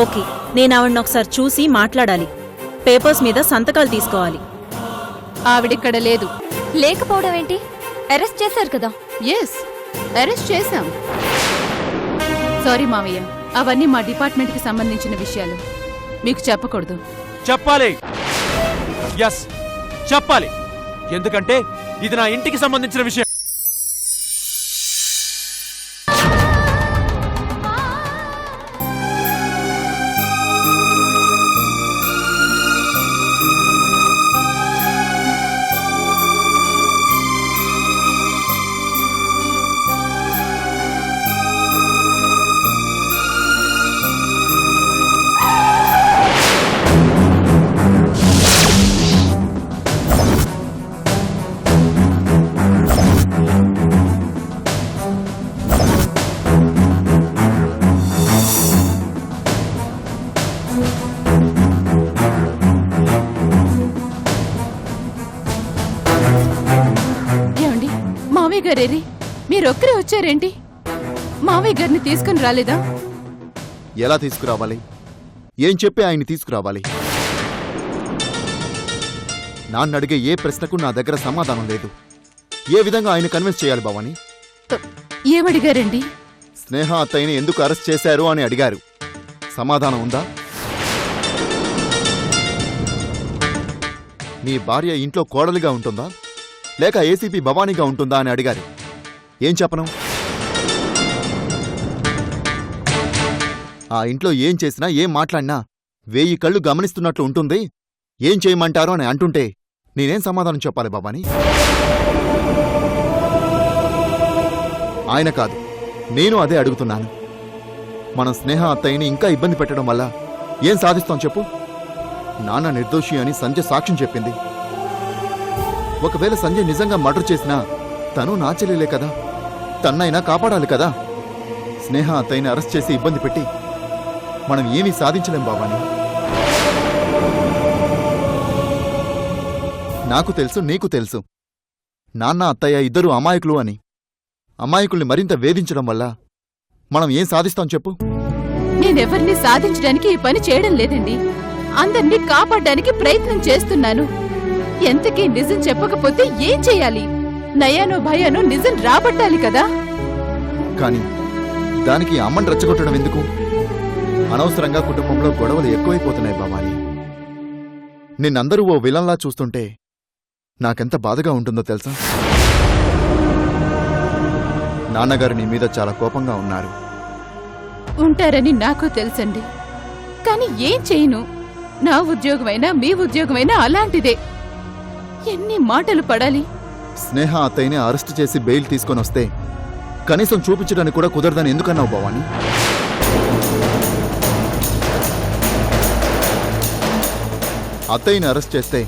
Okay, నేను ఆవిడని ఒకసారి చూసి మాట్లాడాలి. పేపర్స్ మీద సంతకాలు తీసుకోవాలి. ఆవిడిక్కడ లేదు. లేకపోవడం ఏంటి? అరెస్ట్ చేశారు కదా. ఎస్, అరెస్ట్ చేశాం. సారీ మావయ్య, అవన్నీ మా డిపార్ట్మెంట్ కి సంబంధించిన విషయాలు, మీకు చెప్పకూడదు. చెప్పాలి. ఎస్, చెప్పాలి. ఎందుకంటే ఇది నా ఇంటికి సంబంధించిన విషయం. ఏమండి, మావయ్య గారేరి? మీరొక్కరే వచ్చారేంటి? మావయ్య గారిని తీసుకుని రాలేదా? ఎలా తీసుకురావాలి? ఏం చెప్పి ఆయన్ని తీసుకురావాలి? నాన్న అడిగే ఏ ప్రశ్నకు నా దగ్గర సమాధానం లేదు. ఏ విధంగా ఆయన కన్విన్స్ చేయాలి భవాని? ఏమడిగారండి? స్నేహ అత్తయ్యని ఎందుకు అరెస్ట్ చేశారు అని అడిగారు. సమాధానం ఉందా? నీ భార్య ఇంట్లో కోడలిగా ఉంటుందా లేక ఏసీపీ భవానీగా ఉంటుందా అని అడిగారు. ఏం చెప్పను? ఆ ఇంట్లో ఏం చేసినా ఏం మాట్లాడినా 1000 కళ్ళు గమనిస్తున్నట్లు ఉంటుంది. ఏం చేయమంటారు అని అంటుంటే నేనేం సమాధానం చెప్పాలి భవానీ? ఆయన కాదు, నేను అదే అడుగుతున్నాను. మనం స్నేహ అత్తయ్యని ఇంకా ఇబ్బంది పెట్టడం వల్ల ఏం సాధిస్తాం చెప్పు? నాన్న నిర్దోషి అని సంజయ్ సాక్ష్యం చెప్పింది. ఒకవేళ సంజయ్ నిజంగా మర్డర్ చేసినా తను నా చెల్లెలే కదా, తన్నైనా కాపాడాలి కదా. స్నేహ అత్తయ్యని అరెస్ట్ చేసి ఇబ్బంది పెట్టి మనం ఏమీ సాధించలేం బాబాని. నాకు తెలుసు, నీకు తెలుసు, నాన్న అత్తయ్య ఇద్దరూ అమాయకులు అని. అమాయకుల్ని మరింత వేధించడం వల్ల మనం ఏం సాధిస్తాం చెప్పు? నేనెవరిని సాధించడానికి ఈ పని చేయడం లేదండి. అందర్నీ కాపాడడానికి ప్రయత్నం చేస్తున్నాను. ఎంతకీ నిజం చెప్పకపోతే ఏం చెయ్యాలి? నయానో భయానో నిజం రాబట్టాలి కదా. కాని దానికి అమ్మని రెచ్చగొట్టడం ఎందుకు? అనవసరంగా కుటుంబంలో గొడవలు ఎక్కువైపోతున్నాయి బాబాని. నిన్నందరూ ఓ విలన్లా చూస్తుంటే నాకెంత బాధగా ఉంటుందో తెలుసా? నాన్నగారు నీ మీద చాలా కోపంగా ఉన్నారు. ఉంటారని నాకు తెలుసండి, కాని ఏం చేయను. నా ఉద్యోగమైనా మీ ఉద్యోగమైనా అలాంటిదే. ఎన్ని మాటలు పడాలి? స్నేహ అత్తయ్యని అరెస్ట్ చేసి బెయిల్ తీసుకొనొస్తే కనీసం చూపించడానికి కూడా కుదరదని ఎందుకన్నావు భవాని? అత్తయ్యని అరెస్ట్ చేస్తే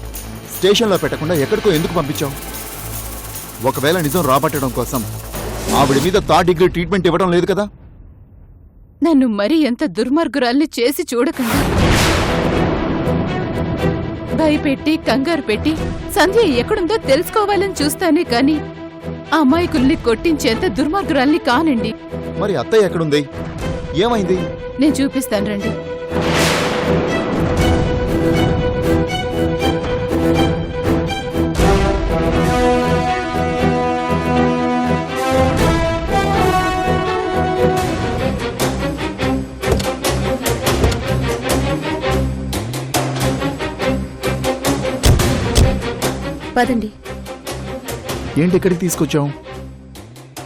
స్టేషన్లో పెట్టకుండా ఎక్కడికో ఎందుకు పంపించావు? ఒకవేళ నిజం రాబట్టడం కోసం ఆవిడ మీద 3rd డిగ్రీ ట్రీట్మెంట్ ఇవ్వడం లేదు కదా? నన్ను మరీ ఎంత దుర్మార్గురాల్ని చేసి చూడకండి. భయపెట్టి కంగారు పెట్టి సంధ్య ఎక్కడుందో తెలుసుకోవాలని చూస్తానే కాని అమాయకుల్ని కొట్టించేంత దుర్మార్గురాల్ని కానండి. మరి అత్తయ్య ఎక్కడుంది? ఏమైంది? నేను చూపిస్తాను రండి. పదండి. ఏంటి ఇక్కడికి తీసుకొచ్చావు?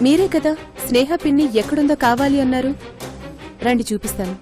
మీరే కదా స్నేహ పిన్ని ఎక్కడుందో కావాలి అన్నారు. రండి చూపిస్తాను.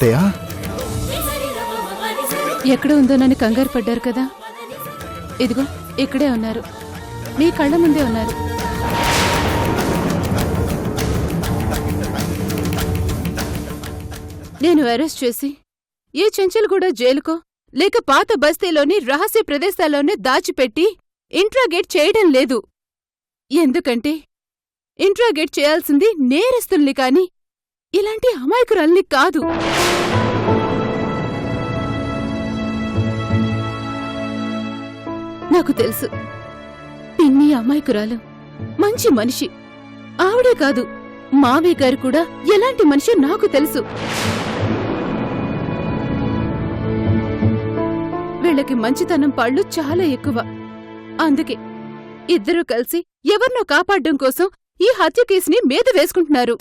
అత్తయ్య ఎక్కడ ఉందోనని కంగారు పడ్డారు కదా, ఇదిగో ఇక్కడే ఉన్నారు, మీ కళ్ళ ముందే ఉన్నారు. నేను అరెస్ట్ చేసి ఏ చెంచల్గూడ జైలుకో లేక పాత బస్తీలోని రహస్య ప్రదేశాల్లోనే దాచిపెట్టి ఇంట్రాగేట్ చేయడం లేదు. ఎందుకంటే ఇంట్రాగేట్ చేయాల్సింది నేరస్తుల్ని కాని ఇలాంటి అమాయకురాల్ని కాదు. నాకు తెలుసు పిన్ని అమాయకురాలు, మంచి మనిషి. ఆవిడే కాదు, మావయ్య గారు కూడా ఎలాంటి మనిషి నాకు తెలుసు. వీళ్ళకి మంచితనం పళ్ళు చాలా ఎక్కువ. అందుకే ఇద్దరూ కలిసి ఎవరినో కాపాడ్డం కోసం ఈ హత్య కేసుని మీద వేసుకుంటున్నారు.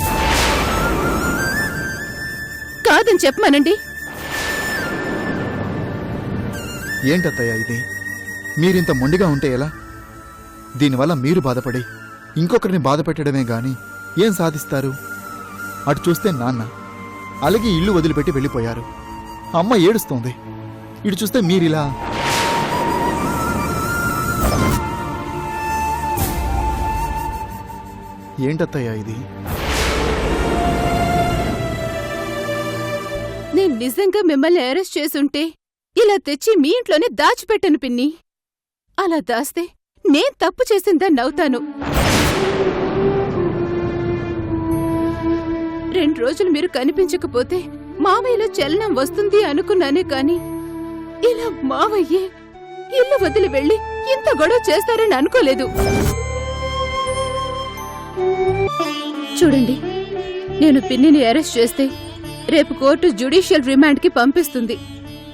కాదని చెప్పమనండి. ఏంటత్తయ్య ఇది? మీరింత మొండిగా ఉంటే ఎలా? దీనివల్ల మీరు బాధపడి ఇంకొకరిని బాధ పెట్టడమే గాని ఏం సాధిస్తారు? అటు చూస్తే నాన్న అలాగే ఇల్లు వదిలిపెట్టి వెళ్ళిపోయారు, అమ్మ ఏడుస్తోంది. ఇటు చూస్తే మీరిలా. ఏంటత్తయ్య ఇది? నేను నిజంగా మిమ్మల్ని అరెస్ట్ చేసుంటే ఇలా తెచ్చి మీ ఇంట్లోనే దాచిపెట్టను పిన్ని. అలా దాస్తే నేను తప్పు చేసిందన్నవుతాను. 2 రోజులు మీరు కనిపించకపోతే మావయ్యలో చలనం వస్తుంది అనుకున్నానే కాని ఇలా మావయ్యే ఇల్లు వదిలి వెళ్ళి ఇంత గొడవ చేస్తారని అనుకోలేదు. చూడండి, నేను పిన్నిని అరెస్ట్ చేస్తే రేపు కోర్టు జ్యుడిషియల్ రిమాండ్కి పంపిస్తుంది,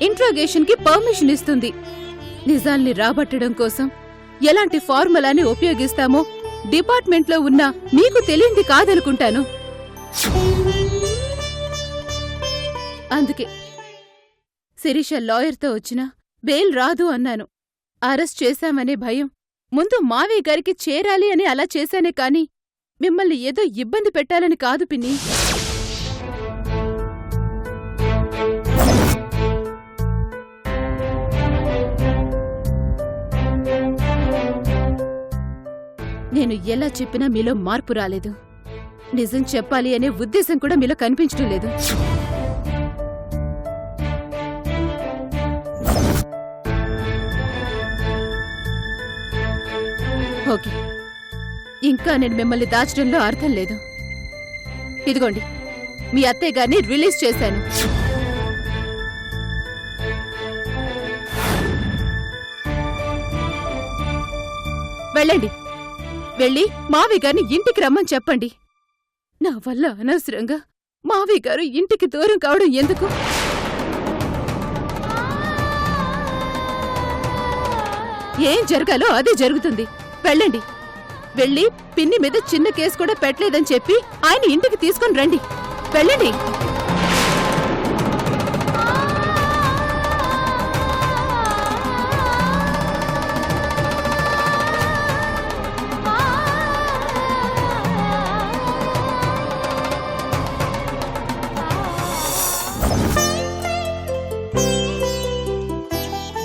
ఇంట్రాగేషన్కి పర్మిషన్ ఇస్తుంది. నిజాల్ని రాబట్టడం కోసం ఎలాంటి ఫార్ములాని ఉపయోగిస్తామో డిపార్ట్మెంట్లో ఉన్న మీకు తెలియంది కాదనుకుంటాను. అందుకే శిరీష లాయర్తో వచ్చినా బెయిల్ రాదు అన్నాను. అరెస్ట్ చేశామనే భయం ముందు మావయ్య గారికి చేరాలి అని అలా చేశానే కాని మిమ్మల్ని ఏదో ఇబ్బంది పెట్టాలని కాదు పిన్ని. నేను ఎలా చెప్పినా మీలో మార్పు రాలేదు. నిజం చెప్పాలి అనే ఉద్దేశం కూడా మీలో కనిపించడం లేదు. ఓకే, ఇంకా నేను మిమ్మల్ని దాచడంలో అర్థం లేదు. ఇదిగోండి, మీ అత్తయ్య గారిని రిలీజ్ చేశాను. వెళ్ళండి, వెళ్ళి మావి గారిని ఇంటికి రమ్మని చెప్పండి. నా వల్ల అనవసరంగా మావి గారు ఇంటికి దూరం కావడం ఎందుకు? ఏం జరగాలో అదే జరుగుతుంది. వెళ్ళండి, వెళ్ళి పిన్ని మీద చిన్న కేసు కూడా పెట్టలేదని చెప్పి ఆయన ఇంటికి తీసుకొని రండి. వెళ్ళండి.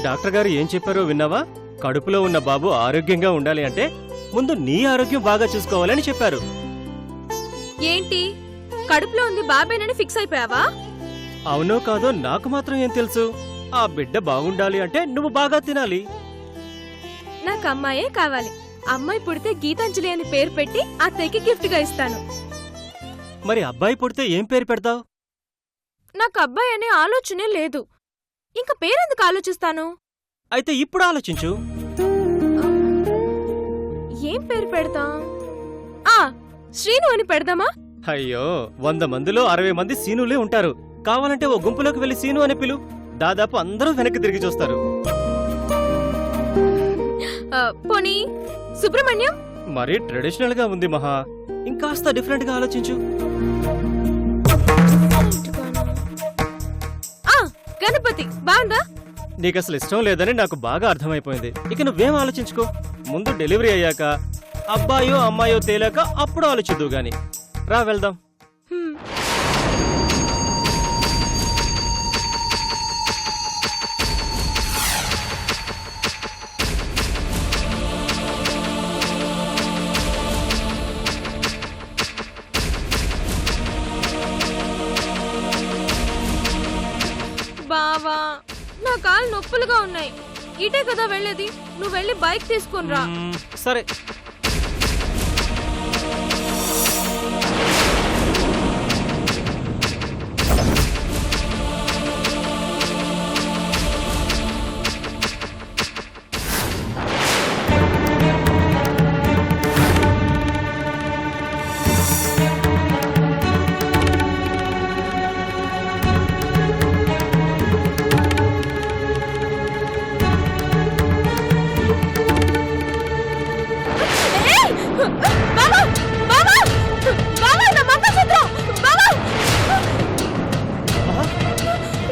డాక్టర్ గారు ఏం చెప్పారో విన్నావా? కడుపులో ఉన్న బాబు ఆరోగ్యంగా ఉండాలి అంటే ముందు నీ ఆరోగ్యం బాగా చూసుకోవాలని చెప్పారు. ఏంటి, కడుపులో ఉంది బాబేనని ఫిక్స్ అయిపోయావా? అవునో కాదో నాకు మాత్రం ఏం తెలుసు. ఆ బిడ్డ బాగుండాలి అంటే నువ్వు బాగా తినాలి. నాకు అమ్మాయే కావాలి. అమ్మాయి పుడితే గీతాంజలి అని పేరు పెట్టి అత్తయ్యకి గిఫ్ట్ గా ఇస్తాను. మరి అబ్బాయి పుడితే ఏం పేరు పెడతావు? నాకు అబ్బాయి అనే ఆలోచనే లేదు. ఇంకా పేరెందుకు ఆలోచిస్తాను? అయితే ఇప్పుడు ఆలోచించు. ఏం పేరు పెడతాం? శ్రీను అని పెడదామా? అయ్యో, 100 మందిలో 60 మంది సీనులే ఉంటారు. కావాలంటే ఓ గుంపులోకి వెళ్లి సీను అని పిలు. దాదాపు అందరూ వెనక్కి తిరిగి చూస్తారు. పోనీ సుబ్రహ్మణ్యం? మరీ ట్రెడిషనల్ గా ఉంది మహా. ఇంకాస్త డిఫరెంట్ గా ఆలోచించు. గణపతి బాగుందా? నీకసలు ఇష్టం లేదని నాకు బాగా అర్థమైపోయింది. ఇక నువ్వేం ఆలోచించుకో. ముందు డెలివరీ అయ్యాక అబ్బాయో అమ్మాయో తేలాక అప్పుడు ఆలోచిద్దు గాని. రా వెళ్దాం. నొప్పులుగా ఉన్నాయి. ఇటే కదా వెళ్ళేది, నువ్వు వెళ్ళి బైక్ తీసుకొని రా. సరే.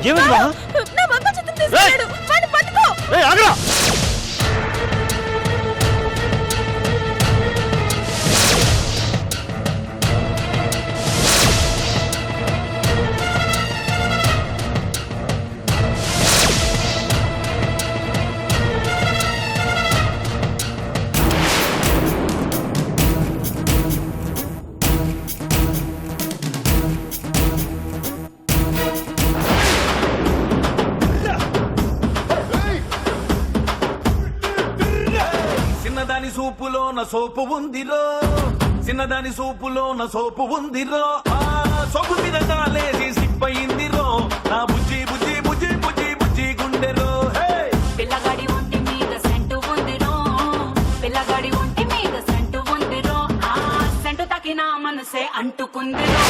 ఏమైంది మహా? నా మంగళసూత్రం తీసుకెళ్ళాడు. వాడిని పట్టుకో. ఆగరా! చిన్నదాని సూపులోన సోపు ఉందిరో, చిన్నదాని సూపులోన సోపు ఉందిరో, ఆ సోపు మీద కాలేసి సిప్పయిందిరో, నా బుజ్జి బుజ్జి బుజ్జి బుజ్జి బుజ్జి గుండెరో. పిల్లగాడి ఒంటి మీద సెంటు ఉందిరో, పిల్లగాడి ఒంటి మీద సెంటు ఉందిరో, ఆ సెంటు తగిన మనసే అంటుకుందిరో.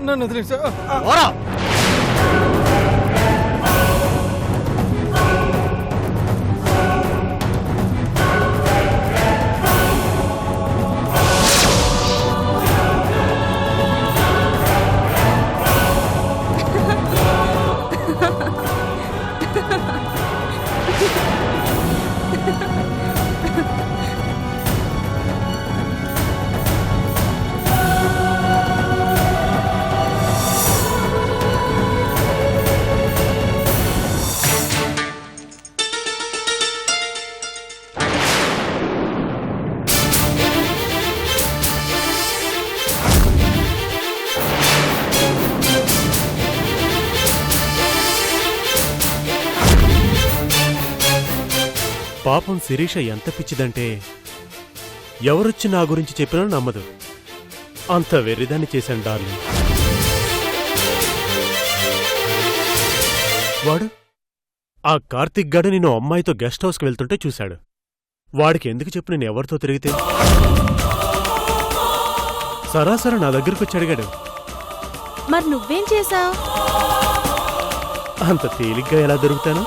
నన్ను వదిలేసా. పాపం శిరీష ఎంత పిచ్చిదంటే ఎవరొచ్చి నా గురించి చెప్పినా నమ్మదు. అంత వెర్రిదాన్ని చేశాను డార్లింగ్. వాడు ఆ కార్తిక్ గాడు నేను అమ్మాయితో గెస్ట్ హౌస్కి వెళ్తుంటే చూశాడు. వాడికి ఎందుకు చెప్పు నేను ఎవరితో తిరిగితే? సరాసరి నా దగ్గరకు వచ్చి అడిగాడు. మరి నువ్వేం చేశావు? అంత తేలిగ్గా ఎలా దొరుకుతాను?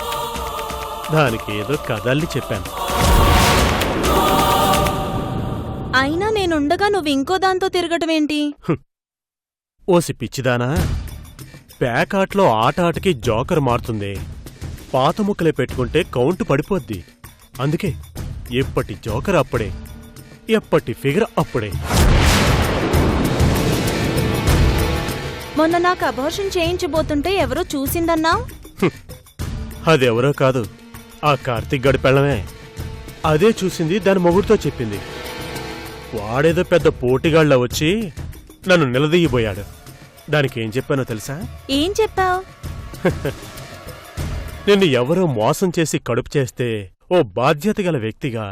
దానికి ఏదో కథల్ని చెప్పాను. అయినా నేనుండగా నువ్వు ఇంకో దాంతో తిరగటం ఏంటి? ఓసి పిచ్చిదానా, ప్యాకాట్లో ఆట ఆటకి జోకర్ మారుతుంది. పాత ముక్కలే పెట్టుకుంటే కౌంటు పడిపోద్ది. అందుకే ఎప్పటి జోకర్ అప్పుడే, ఎప్పటి ఫిగర్ అప్పుడే. మొన్న నాకు అబార్షన్ చేయించబోతుంటే ఎవరో చూసిందన్నావు. అదెవరో కాదు, ఆ కార్తీక్ గడి పెళ్ళమే. అదే చూసింది, దాని మొగుడితో చెప్పింది. వాడేదో పెద్ద పోటీగాళ్ళ వచ్చి నన్ను నిలదీయబోయాడు. దానికేం చెప్పానో తెలుసా? ఏం చెప్పావు? నిన్ను ఎవరో మోసం చేసి కడుపు చేస్తే ఓ బాధ్యత గల వ్యక్తిగా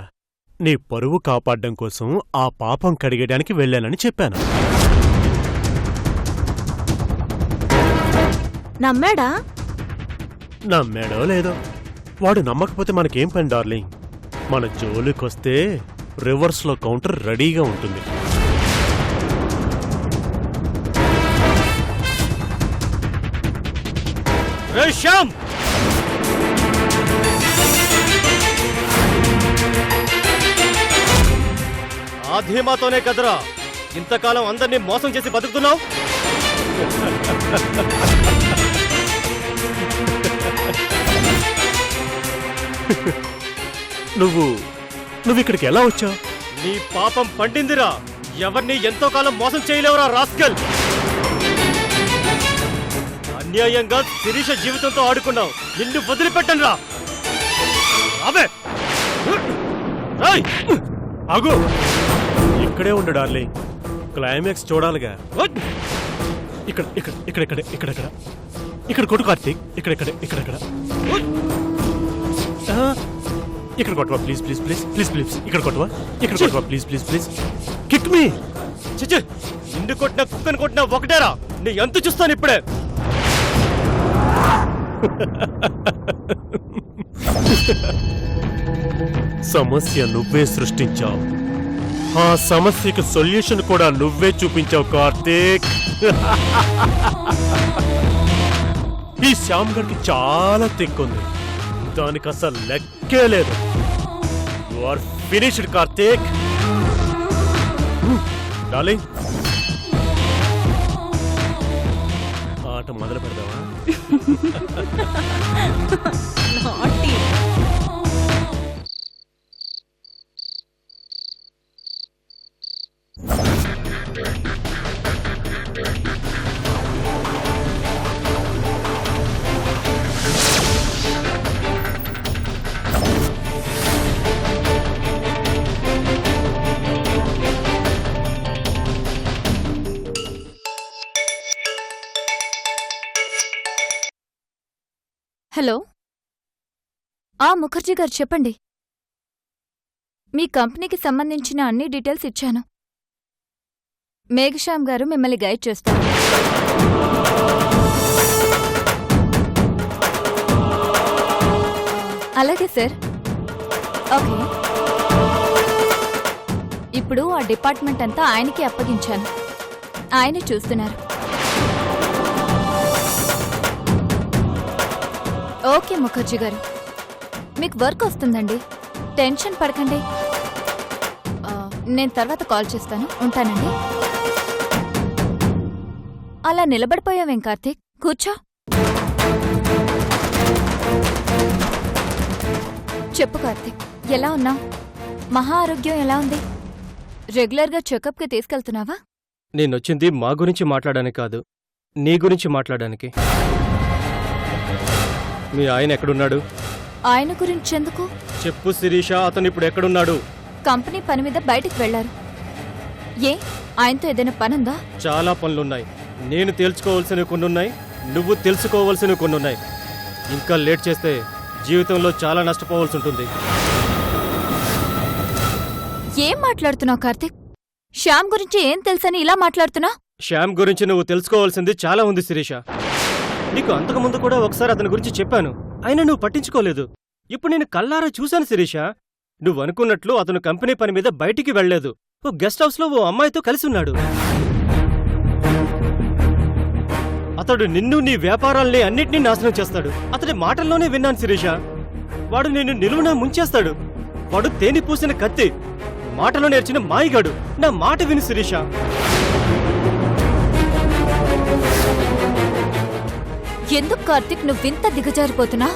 నీ పరువు కాపాడ్డం కోసం ఆ పాపం కడిగేయడానికి వెళ్ళానని చెప్పాను. నమ్మాడా? నమ్మాడో లేదో, వాడు నమ్మకపోతే మనకేం పని డార్లింగ్. మన జోలికొస్తే రివర్స్లో కౌంటర్ రెడీగా ఉంటుంది. శ్యామ్, ఆ ధీమాతోనే కదరా ఇంతకాలం అందరినీ మోసం చేసి బతుకుతున్నావు. నువ్విక్కడికి ఎలా వచ్చావు? నీ పాపం పండిందిరా. ఎవరిని ఎంతో కాలం మోసం చేయలేవురా రాస్కల్. అన్యాయంగా శిరీష జీవితంతో ఆడుకున్నావు. నిన్ను వదిలిపెట్టను రా. రావే. రేయ్, ఆగు, ఇక్కడే ఉండు డార్లింగ్. క్లైమాక్స్ చూడాలిగా. ఇక్కడ ఇక్కడ ఇక్కడ ఇక్కడ ఇక్కడ ఇక్కడ ఇక్కడ కొట్టు కార్తీక్. ఇక్కడ ఇక్కడ కొట్టవా please please please please please. ఇక్కడ కొట్టవా, ఇక్కడ కొట్టవా please please please. Kick me. చిచి, నిన్ను కొట్టినా కుక్కను కొట్టినా ఒకటేరా. నీ ఎంత చూస్తాను ఇప్పుడే. సమస్య నువ్వే సృష్టించావు, ఆ సమస్యకు సొల్యూషన్ కూడా నువ్వే చూపించావు కార్తీక్. ఈ శ్యామ్ గడికి చాలా తిక్కుంది, దానికి అసలు లెక్కే లేదు. You are finished Karthik. Darling, ఆట మొదలు పెడదామా? నాటి. హలో, ముఖర్జీ గారు చెప్పండి. మీ కంపెనీకి సంబంధించిన అన్ని డీటెయిల్స్ ఇచ్చాను. మేఘశ్యామ్ గారు మిమ్మల్ని గైడ్ చేస్తారు. అలాగే సార్. ఓకే, ఇప్పుడు ఆ డిపార్ట్మెంట్ అంతా ఆయనకి అప్పగించాను. ఆయనే చూస్తున్నారు. ఓకే ముఖర్జీ గారు, మీకు వర్క్ వస్తుందండి, టెన్షన్ పడకండి. నేను తర్వాత కాల్ చేస్తాను. ఉంటానండి. అలా నిలబడిపోయావేం కార్తీక్? కూర్చో. చెప్పు కార్తీక్, ఎలా ఉన్నావు? మహా ఆరోగ్యం ఎలా ఉంది? రెగ్యులర్గా చెకప్కి తీసుకెళ్తున్నావా? నేనొచ్చింది మా గురించి మాట్లాడడానికి కాదు, నీ గురించి మాట్లాడడానికి. మీ ఆయన ఎక్కడున్నాడు? ఆయన గురించి ఎందుకు? చెప్పు శిరీష, అతను ఇప్పుడు ఎక్కడున్నాడు? కంపెనీ పని మీద బయటికి వెళ్లారు. ఏ, ఆయనతో ఏదైనా పనుందా? చాలా పనులున్నాయి. నేను తేల్చుకోవాల్సినవి కొన్నున్నాయి, నువ్వు తెలుసుకోవాల్సినవి కొన్నున్నాయి. ఇంకా లేట్ చేస్తే జీవితంలో చాలా నష్టపోవాల్సి ఉంటుంది. ఏం మాట్లాడుతున్నావు కార్తీక్? శ్యామ్ గురించి ఏం తెలుసని ఇలా మాట్లాడుతున్నా? శ్యామ్ గురించి నువ్వు తెలుసుకోవాల్సింది చాలా ఉంది శిరీష. నీకు అంతకుముందు కూడా ఒకసారి అతని గురించి చెప్పాను, అయినా నువ్వు పట్టించుకోలేదు. ఇప్పుడు నేను కళ్ళారా చూశాను శిరీష. నువ్వు అనుకున్నట్లు అతను కంపెనీ పని మీద బయటికి వెళ్లేదు. ఓ గెస్ట్ హౌస్ లో ఓ అమ్మాయితో కలిసి ఉన్నాడు. అతడు నిన్ను, నీ వ్యాపారాల్ని అన్నిటినీ నాశనం చేస్తాడు. అతడి మాటల్లోనే విన్నాను శిరీష. వాడు నిన్ను నిలువునా ముంచేస్తాడు. వాడు తేనె పూసిన కత్తి, మాటలో నేర్చిన మాయిగాడు. నా మాట విను శిరీష. ఎందుకు కార్తిక్ నువ్వింత దిగజారిపోతున్నా?